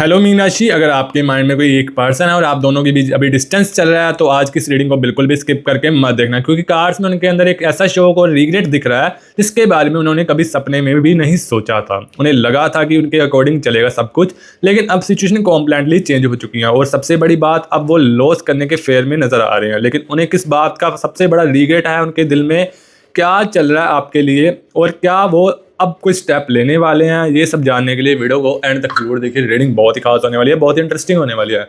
Hello Meenakshi, अगर आपके mind में कोई एक पर्सन है और आप दोनों के बीच अभी डिस्टेंस चल रहा है तो आज की इस रीडिंग को बिल्कुल भी स्किप करके मत देखना, क्योंकि कार्ड्स में उनके अंदर एक ऐसा शौक और रिग्रेट दिख रहा है जिसके बारे में उन्होंने कभी सपने में भी नहीं सोचा था। उन्हें लगा था कि उनके अकॉर्डिंग चलेगा सब कुछ, लेकिन अब सिचुएशन कॉम्प्लीटली चेंज हो चुकी है और सबसे बड़ी बात, अब वो लॉस करने के फेयर में नजर आ रहे हैं। लेकिन उन्हें किस बात का सबसे बड़ा रिग्रेट है, उनके दिल में क्या चल रहा है आपके लिए और क्या वो अब कोई स्टेप लेने वाले हैं, ये सब जानने के लिए वीडियो को एंड तक जरूर देखिए। रीडिंग बहुत ही खास होने वाली है, बहुत ही इंटरेस्टिंग होने वाली है।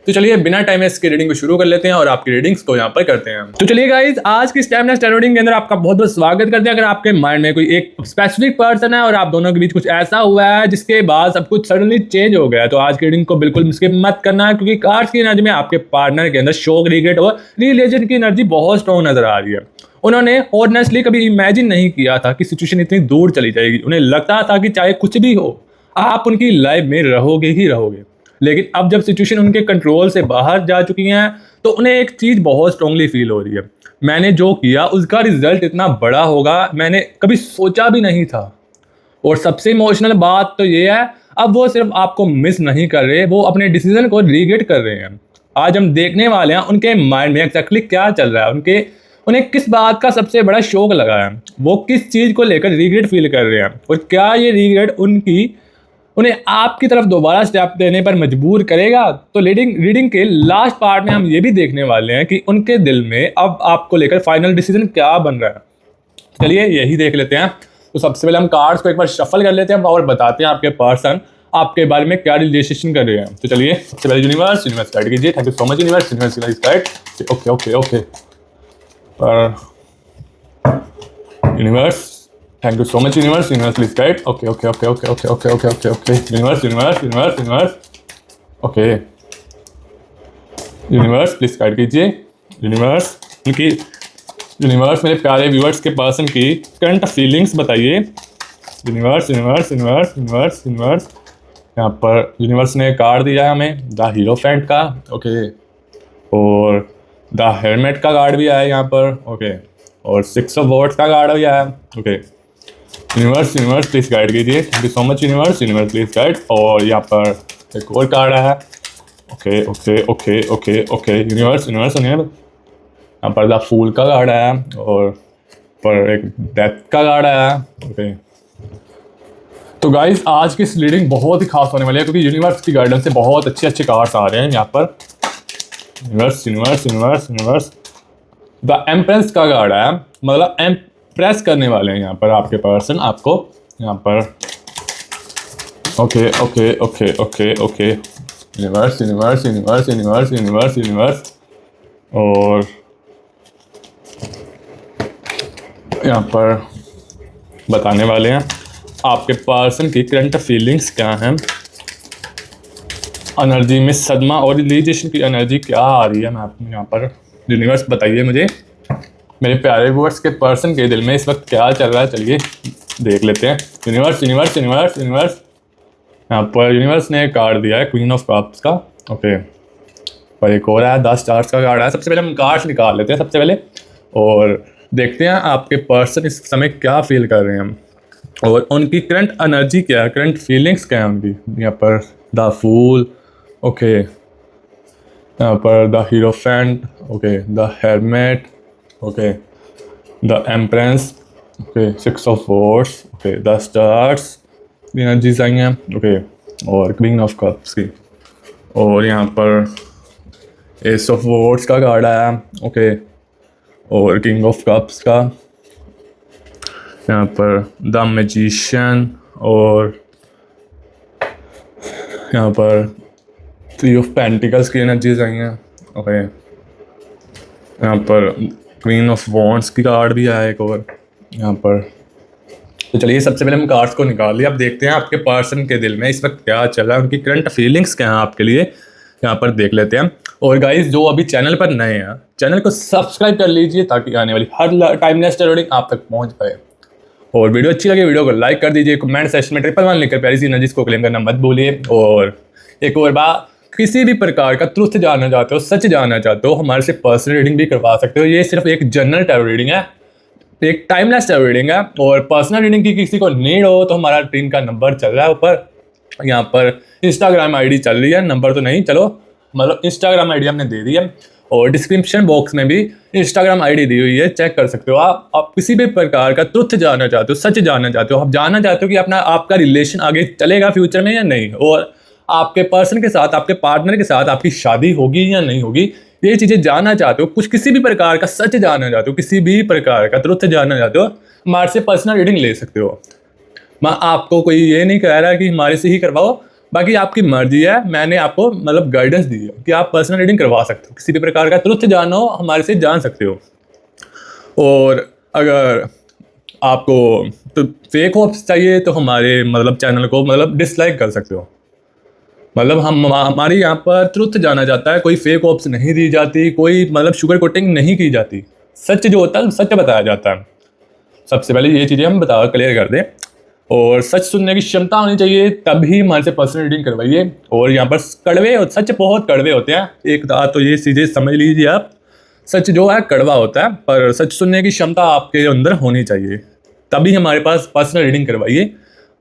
तो चलिए बिना टाइम वेस्ट के रीडिंग को शुरू कर लेते हैं और आपकी रीडिंग्स को यहाँ पर करते हैं। तो चलिए गाइस, आज की स्टेप नेक्स्ट रीडिंग के अंदर आपका बहुत बहुत स्वागत करते हैं। अगर आपके माइंड में कोई एक स्पेसिफिक पर्सन है और आप दोनों के बीच कुछ ऐसा हुआ है जिसके बाद सब कुछ सडनली चेंज हो गया है, तो आज की रीडिंग को बिल्कुल स्किप मत करना है, क्योंकि कार्ड्स की एनर्जी में आपके पार्टनर के अंदर शौक, रिग्रेट और रिलेशन की एनर्जी बहुत स्ट्रॉन्ग नजर आ रही है। उन्होंने ऑनेस्टली कभी इमेजिन नहीं किया था कि सिचुएशन इतनी दूर चली जाएगी। उन्हें लगता था कि चाहे कुछ भी हो, आप उनकी लाइफ में रहोगे ही रहोगे। लेकिन अब जब सिचुएशन उनके कंट्रोल से बाहर जा चुकी है तो उन्हें एक चीज़ बहुत स्ट्रांगली फील हो रही है, मैंने जो किया उसका रिजल्ट इतना बड़ा होगा मैंने कभी सोचा भी नहीं था। और सबसे इमोशनल बात तो ये है, अब वो सिर्फ आपको मिस नहीं कर रहे, वो अपने डिसीजन को रिग्रेट कर रहे हैं। आज हम देखने वाले हैं उनके माइंड में एक्जैक्टली क्या चल रहा है, उन्हें किस बात का सबसे बड़ा शौक लगा है, वो किस चीज़ को लेकर रिग्रेट फील कर रहे हैं और क्या ये रिग्रेट उन्हें आपकी तरफ दोबारा स्टेप देने पर मजबूर करेगा। तो रीडिंग के लास्ट पार्ट में हम ये भी देखने वाले हैं कि उनके दिल में अब आपको लेकर फाइनल डिसीजन क्या बन रहा है। चलिए यही देख लेते हैं। तो सबसे पहले हम कार्ड्स को एक बार शफल कर लेते हैं और बताते हैं आपके पर्सन आपके बारे में क्या रिलेशन कर रहे हैं। तो चलिए सबसे पहले यूनिवर्स गाइड कीजिए। Thank you so much universe guide. Okay universe, thank you so much universe please guide. Okay universe please guide कीजिए। यूनिवर्स मेरे प्यारे व्यूअर्स के पर्सन की करंट फीलिंग्स बताइए। यूनिवर्स यहाँ पर यूनिवर्स ने कार्ड दिया है हमें द हीरोफेंट का, ओके, और द हेलमेट का कार्ड भी आया है यहाँ पर, ओके, और 6 ऑफ वॉर्ड्स का कार्ड भी आया है, ओके। यूनिवर्स प्लीज गाइड कीजिए। Thank you so much universe please guide. और यहाँ पर एक और कार्ड आया है, ओके। यूनिवर्स यहाँ पर द फूल का कार्ड आया है और पर एक डेथ का कार्ड आया है, ओके। तो गाइस, आज की इस रीडिंग बहुत ही खास होने वाली है, क्योंकि यूनिवर्स की गाइडेंस से बहुत अच्छे कार्ड्स आ रहे हैं यहाँ पर। यूनिवर्स द एम्प्रेस का कार्ड है, मतलब एम्प्रेस करने वाले हैं यहाँ पर आपके पर्सन आपको यहाँ पर, ओके। यूनिवर्स और यहाँ पर बताने वाले हैं आपके पर्सन की करंट फीलिंग्स क्या हैं, एनर्जी में सदमा और रिलीजेशन की एनर्जी क्या आ रही है। मैं आपको यहाँ पर यूनिवर्स बताइए मुझे, मेरे प्यारे व्यूअर्स के पर्सन के दिल में इस वक्त क्या चल रहा है, चलिए देख लेते हैं। यूनिवर्स यहाँ पर यूनिवर्स ने कार्ड दिया है क्वीन ऑफ कप्स का, ओके, और एक और है 10 स्टार्स का कार्ड है। सबसे पहले हम कार्ड्स निकाल लेते हैं सबसे पहले और देखते हैं आपके पर्सन इस समय क्या फील कर रहे हैं और उनकी करंट एनर्जी क्या है, करंट फीलिंग्स क्या है उनकी। यहाँ पर द फूल, ओके, यहाँ पर the hierophant, okay, the helmet, okay, the empress, okay, 6 of swords, okay, the stars energies आई हैं, ओके, और क्वीन ऑफ कप्स की, और यहाँ पर एस ऑफ वॉर्ड्स का कार्ड आया, ओके, और किंग ऑफ कप्स का, यहाँ पर द मैजिशियन, और यहाँ पर 3 ऑफ पेंटिकल्स की एनर्जीज आई हैं, ओके, यहाँ पर क्वीन ऑफ वॉन्ड्स की कार्ड भी आया एक और यहाँ पर। तो चलिए सबसे पहले हम कार्ड्स को निकाल लिया, अब देखते हैं आपके पर्सन के दिल में इस वक्त क्या चल रहा है, उनकी करंट फीलिंग्स क्या हैं आपके लिए, यहाँ पर देख लेते हैं। और गाइस, जो अभी चैनल पर नए हैं, चैनल को सब्सक्राइब कर लीजिए ताकि आने वाली हर टाइमलेस रीडिंग आप तक पहुँच पाए। और वीडियो अच्छी लगे वीडियो को लाइक कर दीजिए, कमेंट सेक्शन में 111 लिखकर प्यारी सी एनर्जीज को क्लेम करना मत भूलिए। और एक और बात, किसी भी प्रकार का ट्रुथ जानना चाहते हो, सच जानना चाहते हो, हमारे से पर्सनल रीडिंग भी करवा सकते हो। ये सिर्फ एक जनरल टैरो रीडिंग है, एक टाइमलेस टैरो रीडिंग है। और पर्सनल रीडिंग की किसी को नीड हो तो हमारा टीम का नंबर चल रहा है ऊपर, यहाँ पर इंस्टाग्राम आईडी चल रही है, नंबर तो नहीं, चलो मतलब इंस्टाग्राम आईडी हमने दे दी है और डिस्क्रिप्शन बॉक्स में भी इंस्टाग्राम आईडी दी हुई है, चेक कर सकते हो। आप किसी भी प्रकार का तथ्य जानना चाहते हो, सच जानना चाहते हो, आप जानना चाहते हो कि अपना आपका रिलेशन आगे चलेगा फ्यूचर में या नहीं, और आपके पर्सन के साथ, आपके पार्टनर के साथ आपकी शादी होगी या नहीं होगी, ये चीज़ें जानना चाहते हो, कुछ किसी भी प्रकार का सच जानना चाहते हो, किसी भी प्रकार का तथ्य जानना चाहते हो, हमारे से पर्सनल रीडिंग ले सकते हो। मैं आपको कोई ये नहीं कह रहा कि हमारे से ही करवाओ, बाकी आपकी मर्जी है। मैंने आपको मतलब गाइडेंस दी है कि आप पर्सनल रीडिंग करवा सकते हो, किसी भी प्रकार का तथ्य जानना हो हमारे से जान सकते हो। और अगर आपको तो फेक होप्स चाहिए तो हमारे मतलब चैनल को मतलब डिसलाइक कर सकते हो। मतलब हमारे यहाँ पर ट्रुथ जाना जाता है, कोई फेक होप्स नहीं दी जाती, कोई मतलब शुगर कोटिंग नहीं की जाती, सच जो होता है सच बताया जाता है। सबसे पहले ये चीज़ें हम बता क्लियर कर दें। और सच सुनने की क्षमता होनी चाहिए, तभी हमारे से पर्सनल रीडिंग करवाइए। और यहाँ पर कड़वे सच बहुत कड़वे होते हैं, एक तो ये चीज़ें समझ लीजिए आप, सच जो है कड़वा होता है, पर सच सुनने की क्षमता आपके अंदर होनी चाहिए, तभी हमारे पास पर्सनल रीडिंग करवाइए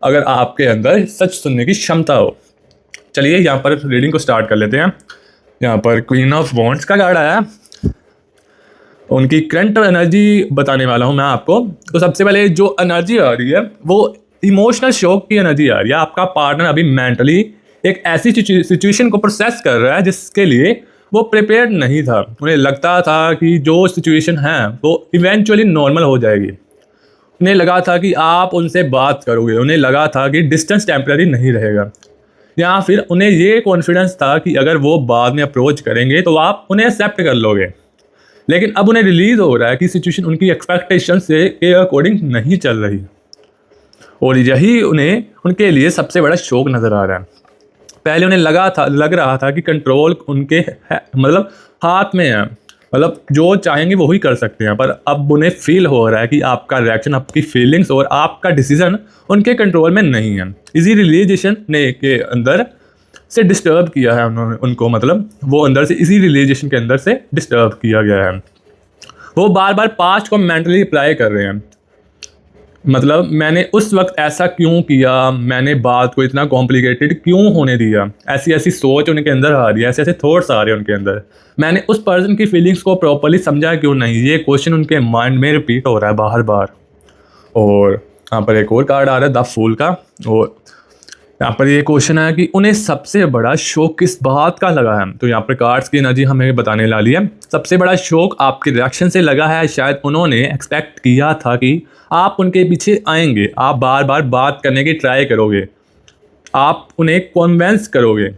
अगर आपके अंदर सच सुनने की क्षमता हो। चलिए यहाँ पर रीडिंग को स्टार्ट कर लेते हैं। यहाँ पर क्वीन ऑफ वॉन्ड्स का कार्ड आया, उनकी करंट एनर्जी बताने वाला हूँ मैं आपको। तो सबसे पहले जो एनर्जी आ रही है वो इमोशनल शॉक की एनर्जी आ रही है। आपका पार्टनर अभी मेंटली एक ऐसी सिचुएशन को प्रोसेस कर रहा है जिसके लिए वो प्रिपेयर्ड नहीं था। उन्हें लगता था कि जो सिचुएशन है वो इवेंचुअली नॉर्मल हो जाएगी। उन्हें लगा था कि आप उनसे बात करोगे, उन्हें लगा था कि डिस्टेंस टेम्पररी नहीं रहेगा, या फिर उन्हें ये कॉन्फिडेंस था कि अगर वो बाद में अप्रोच करेंगे तो आप उन्हें एक्सेप्ट कर लोगे। लेकिन अब उन्हें रिलीज हो रहा है कि सिचुएशन उनकी एक्सपेक्टेशन से के अकॉर्डिंग नहीं चल रही, और यही उन्हें उनके लिए सबसे बड़ा शौक नज़र आ रहा है। पहले उन्हें लग रहा था कि कंट्रोल उनके मतलब हाथ में है, मतलब जो चाहेंगे वो ही कर सकते हैं, पर अब उन्हें फील हो रहा है कि आपका रिएक्शन, आपकी फीलिंग्स और आपका डिसीजन उनके कंट्रोल में नहीं है। इसी रियलाइजेशन ने के अंदर से डिस्टर्ब किया है उन्होंने उनको, मतलब वो अंदर से इसी रियलाइजेशन के अंदर से डिस्टर्ब किया गया है। वो बार बार पास्ट को मेंटली अप्लाई कर रहे हैं, मतलब मैंने उस वक्त ऐसा क्यों किया, मैंने बात को इतना कॉम्प्लिकेटेड क्यों होने दिया, ऐसी ऐसी सोच उनके अंदर आ रही है, ऐसे ऐसे थॉट्स आ रहे हैं उनके अंदर। मैंने उस पर्सन की फीलिंग्स को प्रॉपर्ली समझा क्यों नहीं, ये क्वेश्चन उनके माइंड में रिपीट हो रहा है बार बार। और यहाँ पर एक और कार्ड आ रहा है द फूल का, और यहाँ पर ये क्वेश्चन है कि उन्हें सबसे बड़ा शौक किस बात का लगा है। तो यहाँ पर कार्ड्स की एनर्जी हमें बताने वाली है। सबसे बड़ा शौक आपके रिएक्शन से लगा है। शायद उन्होंने एक्सपेक्ट किया था कि आप उनके पीछे आएंगे, आप बार बार बात करने की ट्राई करोगे, आप उन्हें कन्विंस करोगे,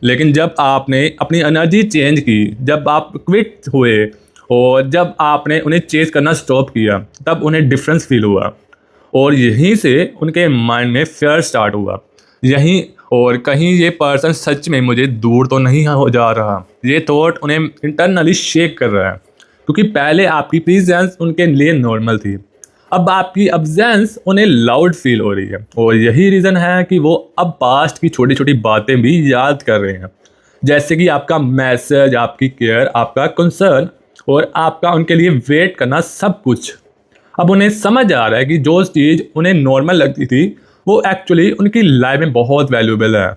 लेकिन जब आपने अपनी एनर्जी चेंज की, जब आप क्विट हुए और जब आपने उन्हें चेज करना स्टॉप किया, तब उन्हें डिफरेंस फील हुआ, और यहीं से उनके माइंड में फेयर स्टार्ट हुआ। यहीं और कहीं ये पर्सन सच में मुझे दूर तो नहीं हो जा रहा, ये थॉट उन्हें इंटरनली शेक कर रहा है, क्योंकि पहले आपकी प्रेजेंस उनके लिए नॉर्मल थी, अब आपकी अब्सेंस उन्हें लाउड फील हो रही है। और यही रीज़न है कि वो अब पास्ट की छोटी छोटी बातें भी याद कर रहे हैं, जैसे कि आपका मैसेज, आपकी केयर, आपका कंसर्न और आपका उनके लिए वेट करना, सब कुछ अब उन्हें समझ आ रहा है कि जो चीज़ उन्हें नॉर्मल लगती थी वो एक्चुअली उनकी लाइफ में बहुत वैल्यूबल है।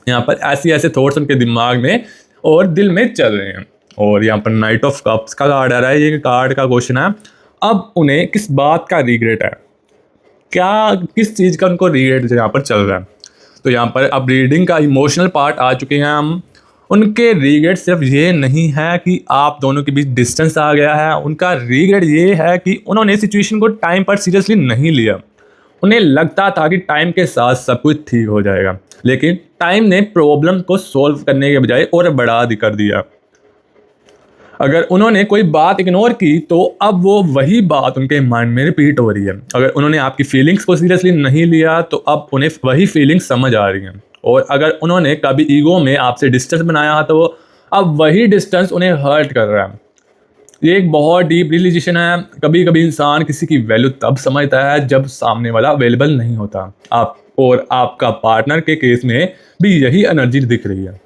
यहाँ पर ऐसे ऐसे थॉट्स उनके दिमाग में और दिल में चल रहे हैं। और यहाँ पर नाइट ऑफ कप्स का कार्ड आ रहा है। ये कार्ड का क्वेश्चन है, अब उन्हें किस बात का रिग्रेट है, क्या किस चीज़ का उनको रिग्रेट यहाँ पर चल रहा है। तो यहाँ पर अब रीडिंग का इमोशनल पार्ट आ चुके हैं हम। उनके रिग्रेट सिर्फ ये नहीं है कि आप दोनों के बीच डिस्टेंस आ गया है, उनका रिग्रेट ये है कि उन्होंने सिचुएशन को टाइम पर सीरियसली नहीं लिया। उन्हें लगता था कि टाइम के साथ सब कुछ ठीक हो जाएगा, लेकिन टाइम ने प्रॉब्लम को सॉल्व करने के बजाय और बढ़ा कर दिया। अगर उन्होंने कोई बात इग्नोर की तो अब वो वही बात उनके माइंड में रिपीट हो रही है। अगर उन्होंने आपकी फीलिंग्स को सीरियसली नहीं लिया तो अब उन्हें वही फीलिंग्स समझ आ रही हैं। और अगर उन्होंने कभी ईगो में आपसे डिस्टेंस बनाया तो अब वही डिस्टेंस उन्हें हर्ट कर रहा है। ये एक बहुत डीप रियलाइजेशन है। कभी कभी इंसान किसी की वैल्यू तब समझता है जब सामने वाला अवेलेबल नहीं होता। आप और आपका पार्टनर के केस में भी यही एनर्जी दिख रही है।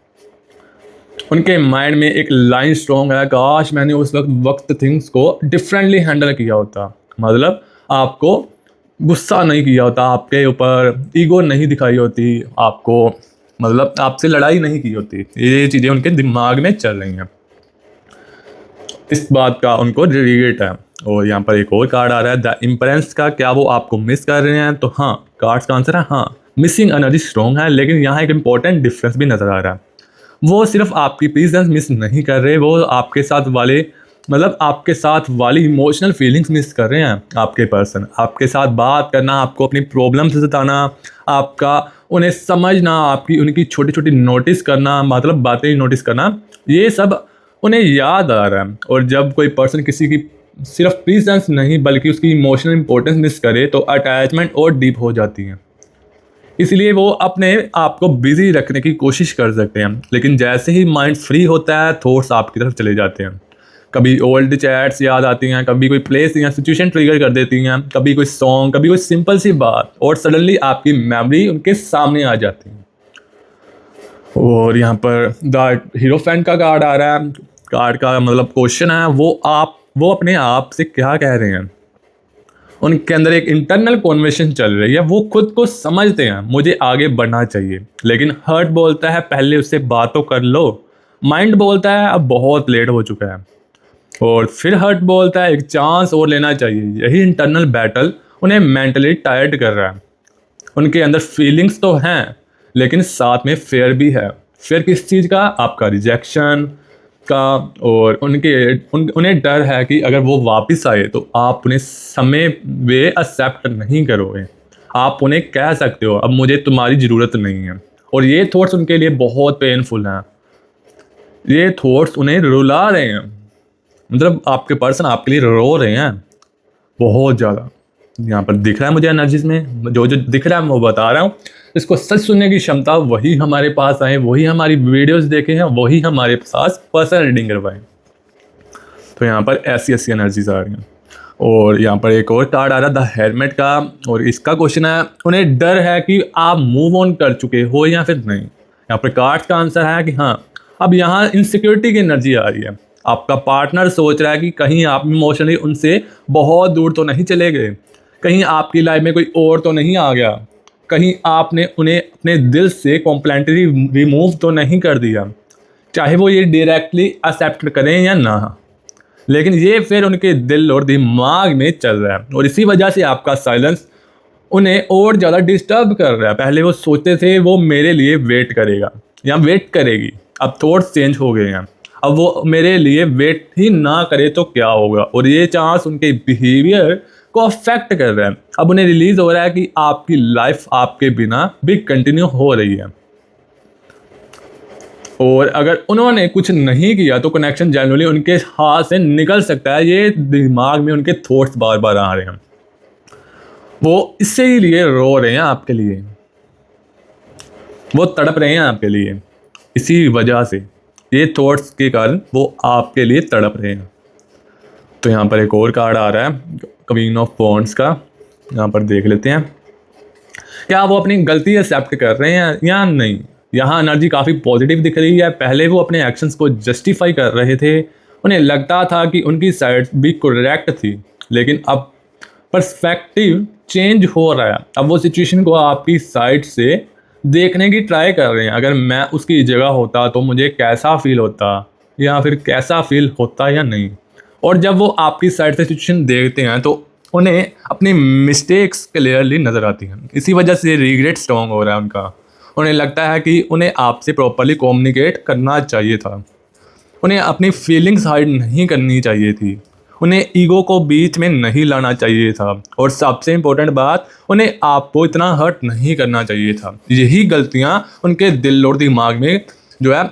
उनके माइंड में एक लाइन स्ट्रॉन्ग है, काश मैंने उस वक्त थिंग्स को डिफरेंटली हैंडल किया होता। मतलब आपको गुस्सा नहीं किया होता आपके ऊपर, ईगो नहीं दिखाई होती आपको, मतलब आपसे लड़ाई नहीं की होती। ये चीज़ें उनके दिमाग में चल रही हैं, इस बात का उनको रिग्रेट है। और यहाँ पर एक और कार्ड आ रहा है द इम्प्रेस का। क्या वो आपको मिस कर रहे हैं? तो हाँ, कार्ड्स का आंसर है हाँ, मिसिंग एनर्जी स्ट्रॉन्ग है। लेकिन यहाँ एक इंपॉर्टेंट डिफरेंस भी नज़र आ रहा है, वो सिर्फ आपकी प्रेजेंस मिस नहीं कर रहे, वो आपके साथ वाले मतलब आपके साथ वाली इमोशनल फीलिंग्स मिस कर रहे हैं। आपके पर्सन आपके साथ बात करना, आपको अपनी प्रॉब्लम्स बताना, आपका उन्हें समझना, आपकी उनकी छोटी छोटी नोटिस करना, मतलब बातें नोटिस करना, ये सब उन्हें याद आ रहा है। और जब कोई पर्सन किसी की सिर्फ प्रेजेंस नहीं बल्कि उसकी इमोशनल इंपॉर्टेंस मिस करे तो अटैचमेंट और डीप हो जाती है। इसलिए वो अपने आप को बिजी रखने की कोशिश कर सकते हैं, लेकिन जैसे ही माइंड फ्री होता है थॉट्स आपकी तरफ चले जाते हैं। कभी ओल्ड चैट्स याद आती हैं, कभी कोई प्लेस या सिचुएशन ट्रिगर कर देती हैं, कभी कोई सॉन्ग, कभी कोई सिंपल सी बात, और सडनली आपकी मेमोरी उनके सामने आ जाती है। और यहाँ पर द हीरोफेंट का कार्ड आ रहा है। कार्ड का मतलब क्वेश्चन है वो अपने आप से क्या कह रहे हैं। उनके अंदर एक इंटरनल कॉन्वर्सेशन चल रही है, वो खुद को समझते हैं मुझे आगे बढ़ना चाहिए, लेकिन हर्ट बोलता है पहले उससे बात तो कर लो। माइंड बोलता है अब बहुत लेट हो चुका है। और फिर हर्ट बोलता है एक चांस और लेना चाहिए। यही इंटरनल बैटल उन्हें मेंटली टायर्ड कर रहा है। उनके अंदर फीलिंग्स तो हैं, लेकिन साथ में फेयर भी है। फेयर किस चीज़ का? आपका रिजेक्शन का। और उन्हें डर है कि अगर वो वापस आए तो आप उन्हें समय वे एक्सेप्ट नहीं करोगे। आप उन्हें कह सकते हो अब मुझे तुम्हारी ज़रूरत नहीं है। और ये थॉट्स उनके लिए बहुत पेनफुल हैं। ये थॉट्स उन्हें रुला रहे हैं, मतलब आपके पर्सन आपके लिए रो रहे हैं बहुत ज़्यादा। यहाँ पर दिख रहा है मुझे एनर्जीज में, जो जो दिख रहा है मैं वो बता रहा हूँ। इसको सच सुनने की क्षमता वही हमारे पास आए, वही हमारी वीडियोस देखे हैं, वही हमारे पास पर्सनल रीडिंग करवाएं। तो यहाँ पर ऐसी ऐसी एनर्जीज आ रही हैं। और यहाँ पर एक और कार्ड आ रहा है द हेलमेट का। और इसका क्वेश्चन है उन्हें डर है कि आप मूव ऑन कर चुके हो या फिर नहीं। यहाँ पर कार्ड का आंसर है कि हाँ, अब यहाँ इनसिक्योरिटी की एनर्जी आ रही है। आपका पार्टनर सोच रहा है कि कहीं आप इमोशनली उनसे बहुत दूर तो नहीं चले गए, कहीं आपकी लाइफ में कोई और तो नहीं आ गया, कहीं आपने उन्हें अपने दिल से कॉम्प्लेंटली रिमूव तो नहीं कर दिया, चाहे वो ये डायरेक्टली एक्सेप्ट करें या ना। लेकिन ये फिर उनके दिल और दिमाग में चल रहा है, और इसी वजह से आपका साइलेंस उन्हें और ज़्यादा डिस्टर्ब कर रहा है। पहले वो सोचते थे वो मेरे लिए वेट करेगा या वेट करेगी, अब थॉट्स चेंज हो गए हैं। अब वो मेरे लिए वेट ही ना करे तो क्या होगा, और ये चांस उनके बिहेवियर को अफेक्ट कर रहा है। अब उन्हें रिलीज हो रहा है कि आपकी लाइफ आपके बिना भी कंटिन्यू हो रही है, और अगर उन्होंने कुछ नहीं किया तो कनेक्शन जनरली उनके हाथ से निकल सकता है। ये दिमाग में उनके थॉट्स बार बार आ रहे हैं, वो इससे ही लिए रो रहे हैं आपके लिए, वो तड़प रहे हैं आपके लिए। इसी वजह से ये थॉट्स के कारण वो आपके लिए तड़प रहे हैं। तो यहाँ पर एक और कार्ड आ रहा है क्वीन ऑफ वॉन्ड्स का। यहाँ पर देख लेते हैं क्या वो अपनी गलती एक्सेप्ट कर रहे हैं या नहीं। यहाँ एनर्जी काफ़ी पॉजिटिव दिख रही है। पहले वो अपने एक्शंस को जस्टिफाई कर रहे थे, उन्हें लगता था कि उनकी साइड भी करेक्ट थी, लेकिन अब पर्सपेक्टिव चेंज हो रहा है। अब वो सिचुएशन को आपकी साइड से देखने की ट्राई कर रहे हैं। अगर मैं उसकी जगह होता तो मुझे कैसा फील होता, या फिर कैसा फील होता या नहीं। और जब वो आपकी साइड से सिचुएशन देखते हैं तो उन्हें अपनी मिस्टेक्स क्लियरली नज़र आती हैं। इसी वजह से रिग्रेट स्ट्रॉन्ग हो रहा है उनका। उन्हें लगता है कि उन्हें आपसे प्रॉपरली कम्युनिकेट करना चाहिए था, उन्हें अपनी फीलिंग्स हाइड नहीं करनी चाहिए थी, उन्हें ईगो को बीच में नहीं लाना चाहिए था, और सबसे इम्पोर्टेंट बात, उन्हें आपको इतना हर्ट नहीं करना चाहिए था। यही गलतियाँ उनके दिल और दिमाग में जो है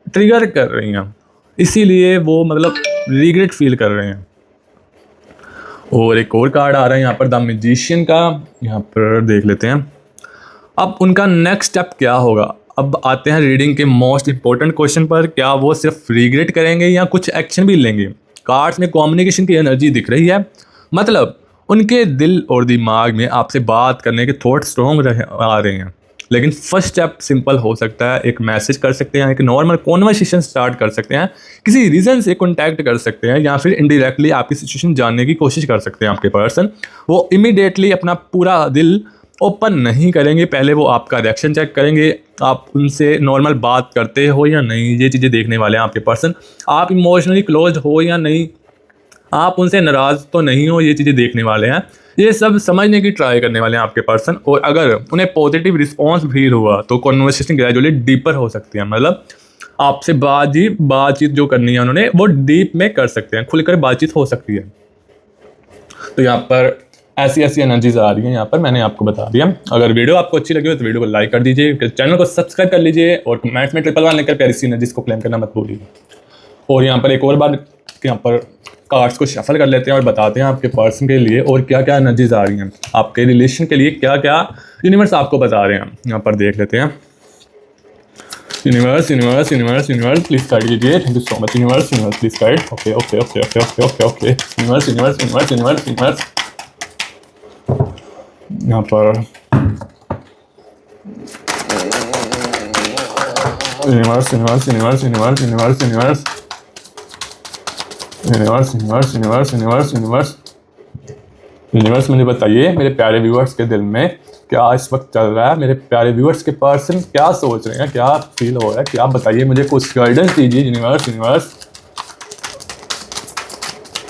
ट्रिगर कर रही हैं, इसीलिए वो मतलब रिग्रेट फील कर रहे हैं। और एक और कार्ड आ रहा है यहाँ पर द मैजिशियन का। यहाँ पर देख लेते हैं अब उनका नेक्स्ट स्टेप क्या होगा। अब आते हैं रीडिंग के मोस्ट इंपॉर्टेंट क्वेश्चन पर, क्या वो सिर्फ रिग्रेट करेंगे या कुछ एक्शन भी लेंगे। कार्ड्स में कम्युनिकेशन की एनर्जी दिख रही है, मतलब उनके दिल और दिमाग में आपसे बात करने के थॉट स्ट्रॉन्ग आ रहे हैं, लेकिन फर्स्ट स्टेप सिंपल हो सकता है, एक मैसेज कर सकते हैं, एक नॉर्मल कॉन्वर्सेशन स्टार्ट कर सकते हैं, किसी रीज़न से कॉन्टैक्ट कर सकते हैं, या फिर इनडायरेक्टली आपकी सिचुएशन जानने की कोशिश कर सकते हैं आपके पर्सन। वो इमीडिएटली अपना पूरा दिल ओपन नहीं करेंगे, पहले वो आपका रिएक्शन चेक करेंगे, आप उनसे नॉर्मल बात करते हो या नहीं, ये चीज़ें देखने वाले हैं आपके पर्सन। आप इमोशनली क्लोज हो या नहीं, आप उनसे नाराज़ तो नहीं हो, ये चीज़ें देखने वाले हैं। ये सब समझने की ट्राई करने वाले हैं आपके पर्सन, और अगर उन्हें पॉजिटिव रिस्पॉन्स फील हुआ तो कॉन्वर्सेशन ग्रेजुअली डीपर हो सकती है। मतलब आपसे बातचीत जो करनी है उन्होंने वो डीप में कर सकते हैं, खुलकर बातचीत हो सकती है। तो यहाँ पर ऐसी एनर्जीज आ रही हैं, यहाँ पर मैंने आपको बता दिया। अगर वीडियो आपको अच्छी लगी हो तो वीडियो को लाइक कर दीजिए, चैनल को सब्सक्राइब कर लीजिए, और कमेंट्स में 111 लिखकर प्यारी सी एनर्जीज को क्लेम करना मत भूलिए। और यहाँ पर एक और बार यहाँ पर कार्ड्स को शफल कर लेते हैं और बताते हैं आपके पर्सन के लिए और क्या क्या एनर्जीज आ रही हैं, आपके रिलेशन के लिए क्या क्या यूनिवर्स आपको बता रहे हैं। यहाँ पर देख लेते हैं। Universe universe universe universe please guide कीजिए। Thank you so much universe. Universe please guide. Okay okay okay okay okay okay okay universe universe universe universe universe यहाँ पर universe universe universe universe universe universe universe universe universe universe universe universe मुझे बताइए मेरे प्यारे viewers के दिल में क्या इस वक्त चल रहा है, मेरे प्यारे व्यूअर्स के पर्सन क्या सोच रहे हैं, क्या फील हो रहा है, क्या बताइए, मुझे कुछ गाइडेंस दीजिए। Universe universe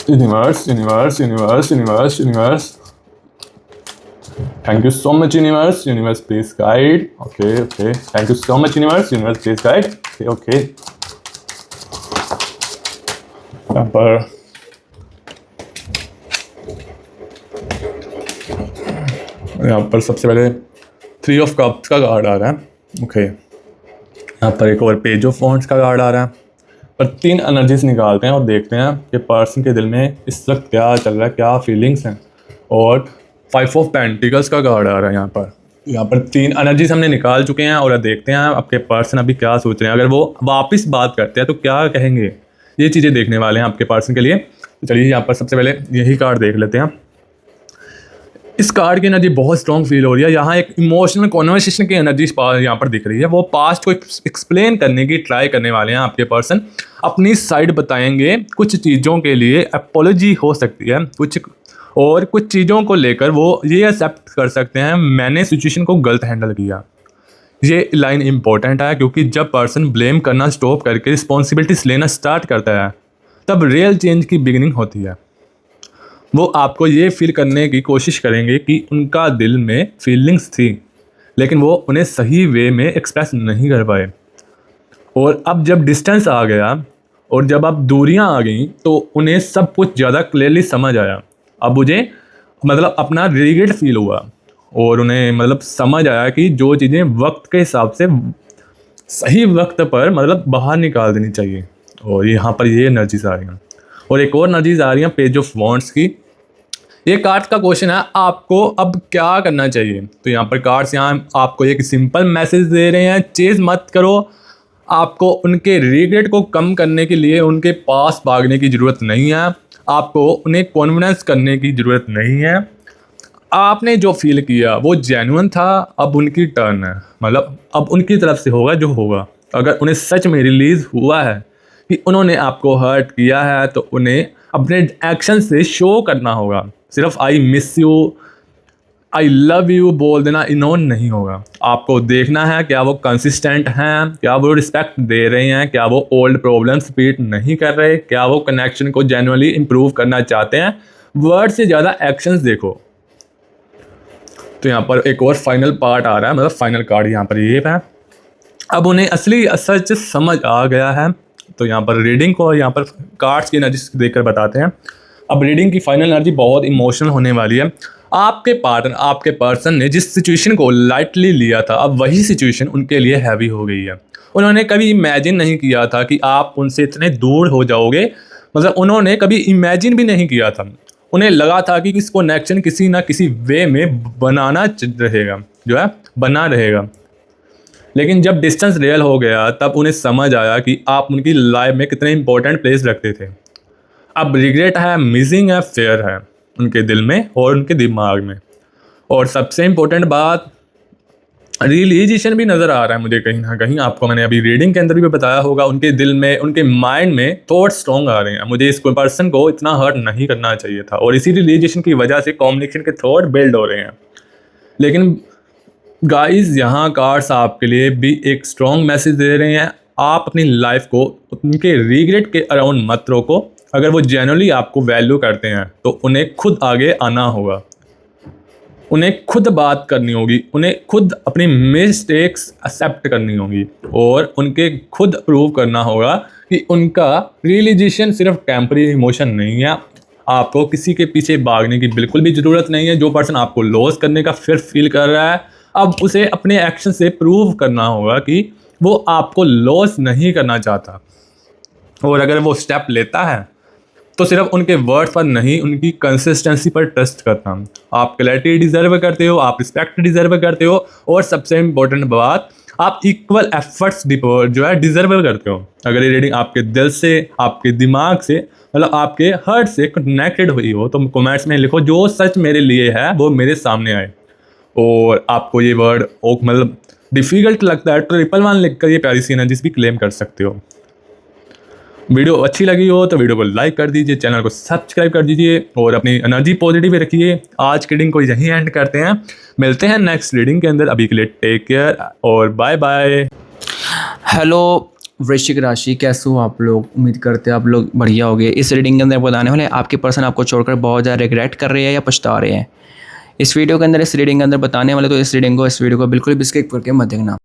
universe universe universe universe universe thank you so much universe. Universe please guide. Okay okay thank you so much universe. Universe please guide. Okay okay यहाँ पर सबसे पहले 3 ऑफ कप्स का कार्ड आ रहा है। Okay यहाँ पर एक और पेज ऑफ वॉन्ड्स का कार्ड आ रहा है। पर 3 एनर्जीज निकालते हैं और देखते हैं कि पर्सन के दिल में इस वक्त क्या चल रहा है, क्या फीलिंग्स हैं। और 5 ऑफ पेंटिकल्स का कार्ड आ रहा है। यहाँ पर 3 एनर्जीज हमने निकाल चुके हैं और देखते हैं आपके पर्सन अभी क्या सोच रहे हैं। अगर वो वापस बात करते हैं तो क्या कहेंगे, ये चीज़ें देखने वाले हैं आपके पर्सन के लिए। तो चलिए यहाँ पर सबसे पहले यही कार्ड देख लेते हैं। इस कार्ड की एनर्जी बहुत स्ट्रॉन्ग फील हो रही है। यहाँ एक इमोशनल कॉन्वर्सेशन की एनर्जी यहाँ पर दिख रही है। वो पास्ट को एक्सप्लेन करने की ट्राई करने वाले हैं आपके पर्सन, अपनी साइड बताएंगे। कुछ चीज़ों के लिए अपोलॉजी हो सकती है, कुछ चीज़ों को लेकर वो ये एक्सेप्ट कर सकते हैं मैंने सिचुएशन को गलत हैंडल किया। ये लाइन इंपॉर्टेंट है क्योंकि जब पर्सन ब्लेम करना स्टॉप करके रिस्पॉन्सिबिलिटीज लेना स्टार्ट करता है तब रियल चेंज की बिगिनिंग होती है। वो आपको ये फील करने की कोशिश करेंगे कि उनका दिल में फीलिंग्स थी लेकिन वो उन्हें सही वे में एक्सप्रेस नहीं कर पाए। और अब जब डिस्टेंस आ गया और जब अब दूरियां आ गई तो उन्हें सब कुछ ज़्यादा क्लियरली समझ आया। अब मुझे अपना रिग्रेट फील हुआ और उन्हें समझ आया कि जो चीज़ें वक्त के हिसाब से सही वक्त पर बाहर निकाल देनी चाहिए। और यहाँ पर ये एनर्जीज आ रही हैं। और एक और एनर्जीज आ रही हैं पेज ऑफ वॉन्ड्स की। ये कार्ड्स का क्वेश्चन है आपको अब क्या करना चाहिए। तो यहाँ पर कार्ड्स यहाँ आपको एक सिंपल मैसेज दे रहे हैं, चेज मत करो। आपको उनके रिग्रेट को कम करने के लिए उनके पास भागने की ज़रूरत नहीं है, आपको उन्हें कॉन्फिडेंस करने की ज़रूरत नहीं है। आपने जो फील किया वो जेन्युइन था, अब उनकी टर्न है। अब उनकी तरफ से होगा जो होगा। अगर उन्हें सच में रिलीज़ हुआ है कि उन्होंने आपको हर्ट किया है तो उन्हें अपने एक्शन से शो करना होगा। सिर्फ I miss you, I love you बोल देना इग्नोर नहीं होगा। आपको देखना है क्या वो कंसिस्टेंट हैं, क्या वो रिस्पेक्ट दे रहे हैं, क्या वो ओल्ड प्रॉब्लम्स रिपीट नहीं कर रहे, क्या वो कनेक्शन को जेन्युइनली इम्प्रूव करना चाहते हैं। वर्ड से ज़्यादा एक्शंस देखो। तो यहाँ पर एक और फाइनल पार्ट आ रहा है, फाइनल कार्ड यहाँ पर ये है। अब उन्हें असली सच समझ आ गया है। तो यहाँ पर रीडिंग को यहाँ पर कार्ड्स की एनर्जी देखकर बताते हैं। अब रीडिंग की फाइनल एनर्जी बहुत इमोशनल होने वाली है। आपके पार्टनर, आपके पर्सन ने जिस सिचुएशन को लाइटली लिया था अब वही सिचुएशन उनके लिए हैवी हो गई है। उन्होंने कभी इमेजिन नहीं किया था कि आप उनसे इतने दूर हो जाओगे। उन्होंने कभी इमेजिन भी नहीं किया था। उन्हें लगा था कि इस कनेक्शन किसी ना किसी वे में बना रहेगा। लेकिन जब डिस्टेंस रियल हो गया तब उन्हें समझ आया कि आप उनकी लाइफ में कितने इंपॉर्टेंट प्लेस रखते थे। अब रिग्रेट है, मिसिंग है, फेयर है उनके दिल में और उनके दिमाग में। और सबसे इम्पोर्टेंट बात, रियलाइजेशन भी नज़र आ रहा है मुझे कहीं ना कहीं। आपको मैंने अभी रीडिंग के अंदर भी बताया होगा, उनके दिल में, उनके माइंड में थॉट स्ट्रॉन्ग आ रहे हैं, मुझे इस पर्सन को इतना हर्ट नहीं करना चाहिए था, और इसी रियलाइजेशन की वजह से कम्युनिकेशन के थॉट बिल्ड हो रहे हैं। लेकिन गाइस यहाँ कार्ड्स आपके लिए भी एक स्ट्रॉन्ग मैसेज दे रहे हैं, आप अपनी लाइफ को उनके रिग्रेट के अराउंड मत रोको। अगर वो जेन्युइनली आपको वैल्यू करते हैं तो उन्हें खुद आगे आना होगा, उन्हें खुद बात करनी होगी, उन्हें खुद अपनी मिस्टेक्स एक्सेप्ट करनी होगी, और उनके खुद प्रूव करना होगा कि उनका रियलाइजेशन सिर्फ टेम्परेरी इमोशन नहीं है। आपको किसी के पीछे भागने की बिल्कुल भी ज़रूरत नहीं है। जो पर्सन आपको लॉस करने का फिर फील कर रहा है, अब उसे अपने एक्शन से प्रूव करना होगा कि वो आपको लॉस नहीं करना चाहता, और अगर वो स्टेप लेता है तो सिर्फ उनके वर्ड पर नहीं, उनकी कंसिस्टेंसी पर ट्रस्ट करना। आप क्लैरिटी डिज़र्व करते हो, आप रिस्पेक्ट डिज़र्व करते हो, और सबसे इम्पोर्टेंट बात, आप इक्वल एफर्ट्स जो है डिज़र्व करते हो। अगर ये रीडिंग आपके दिल से, आपके दिमाग से, मतलब आपके हार्ट से कनेक्टेड हुई हो तो कमेंट्स में लिखो जो सच मेरे लिए है वो मेरे सामने आए। और आपको ये वर्ड मतलब डिफ़िकल्ट लगता है तो 111 लिख कर ये प्यारी सी एनर्जीज भी क्लेम कर सकते हो। वीडियो अच्छी लगी हो तो वीडियो को लाइक कर दीजिए, चैनल को सब्सक्राइब कर दीजिए, और अपनी एनर्जी पॉजिटिव रखिए। आज की रीडिंग को यहीं एंड करते हैं, मिलते हैं नेक्स्ट रीडिंग के अंदर। अभी के लिए टेक केयर और बाय बाय। हेलो वृश्चिक राशि, कैसे हो आप लोग? उम्मीद करते हैं आप लोग बढ़िया होंगे। इस रीडिंग के अंदर बताने वाले आपके पर्सन आपको छोड़कर बहुत ज़्यादा रिग्रेट कर रहे हैं या पछता रहे हैं। इस वीडियो के अंदर, इस रीडिंग के अंदर बताने वाले, तो इस वीडियो को बिल्कुल भी स्किप करके मत देखना।